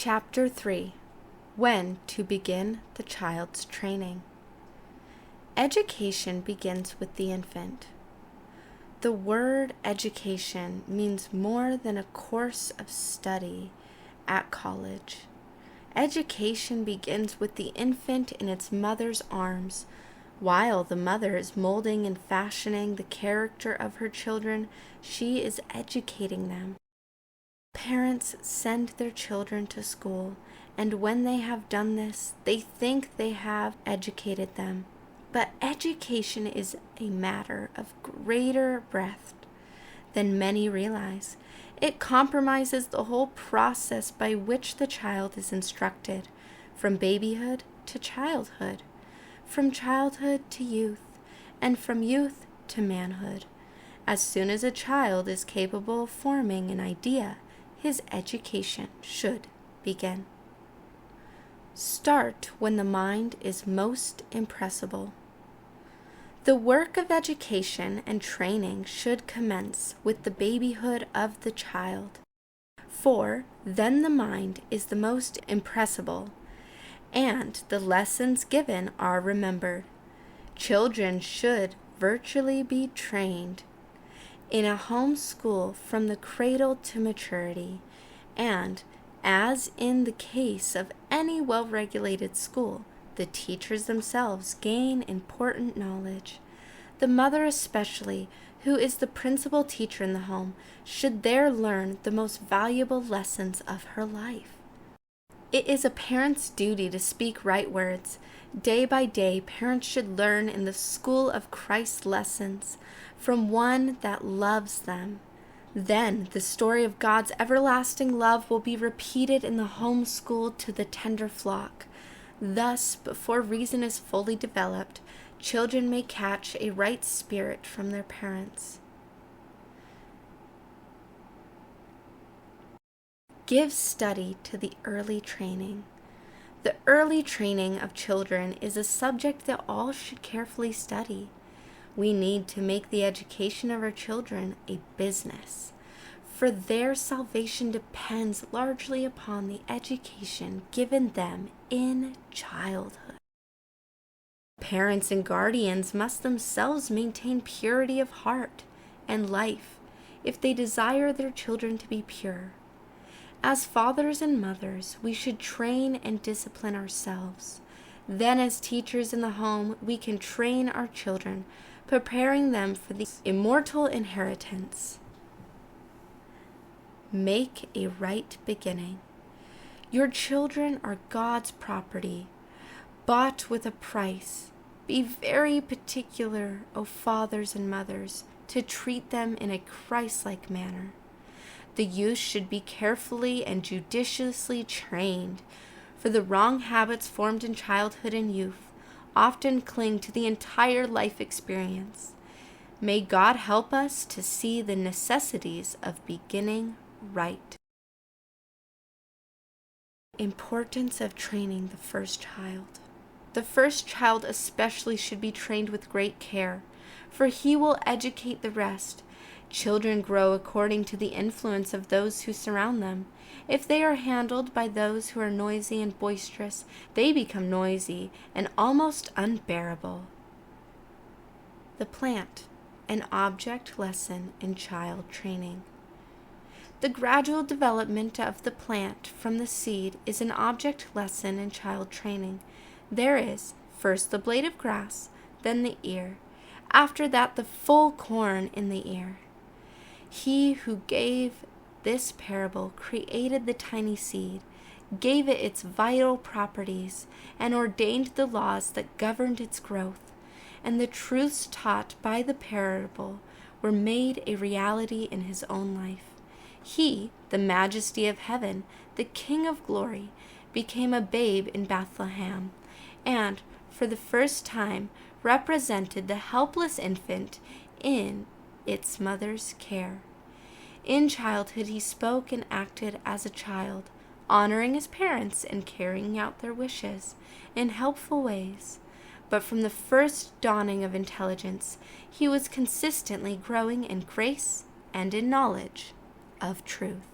Chapter 3. When to begin the child's training. Education begins with the infant. The word education means more than a course of study at college. Education begins with the infant in its mother's arms. While the mother is molding and fashioning the character of her children, she is educating them. Parents send their children to school, and when they have done this, they think they have educated them. But education is a matter of greater breadth than many realize. It compromises the whole process by which the child is instructed, from babyhood to childhood, from childhood to youth, and from youth to manhood. As soon as a child is capable of forming an idea, his education should begin. Start when the mind is most impressible. The work of education and training should commence with the babyhood of the child, for then the mind is the most impressible, and the lessons given are remembered. Children should virtually be trained in a home school from the cradle to maturity, and, as in the case of any well-regulated school, the teachers themselves gain important knowledge. The mother especially, who is the principal teacher in the home, should there learn the most valuable lessons of her life. It is a parent's duty to speak right words. Day by day, parents should learn in the school of Christ's lessons from one that loves them. Then the story of God's everlasting love will be repeated in the home school to the tender flock. Thus, before reason is fully developed, children may catch a right spirit from their parents. Give study to the early training. The early training of children is a subject that all should carefully study. We need to make the education of our children a business, for their salvation depends largely upon the education given them in childhood. Parents and guardians must themselves maintain purity of heart and life if they desire their children to be pure. As fathers and mothers, we should train and discipline ourselves. Then, as teachers in the home, we can train our children, preparing them for the immortal inheritance. Make a right beginning. Your children are God's property, bought with a price. Be very particular, O fathers and mothers, to treat them in a Christ-like manner. The youth should be carefully and judiciously trained, for the wrong habits formed in childhood and youth often cling to the entire life experience. May God help us to see the necessities of beginning right. Importance of training the first child. The first child especially should be trained with great care, for he will educate the rest. Children grow according to the influence of those who surround them. If they are handled by those who are noisy and boisterous, they become noisy and almost unbearable. The plant, an object lesson in child training. The gradual development of the plant from the seed is an object lesson in child training. There is first the blade of grass, then the ear, after that the full corn in the ear. He who gave this parable created the tiny seed, gave it its vital properties, and ordained the laws that governed its growth, and the truths taught by the parable were made a reality in his own life. He, the majesty of heaven, the King of glory, became a babe in Bethlehem, and, for the first time, represented the helpless infant in its mother's care. In childhood, he spoke and acted as a child, honoring his parents and carrying out their wishes in helpful ways. But from the first dawning of intelligence, he was consistently growing in grace and in knowledge of truth.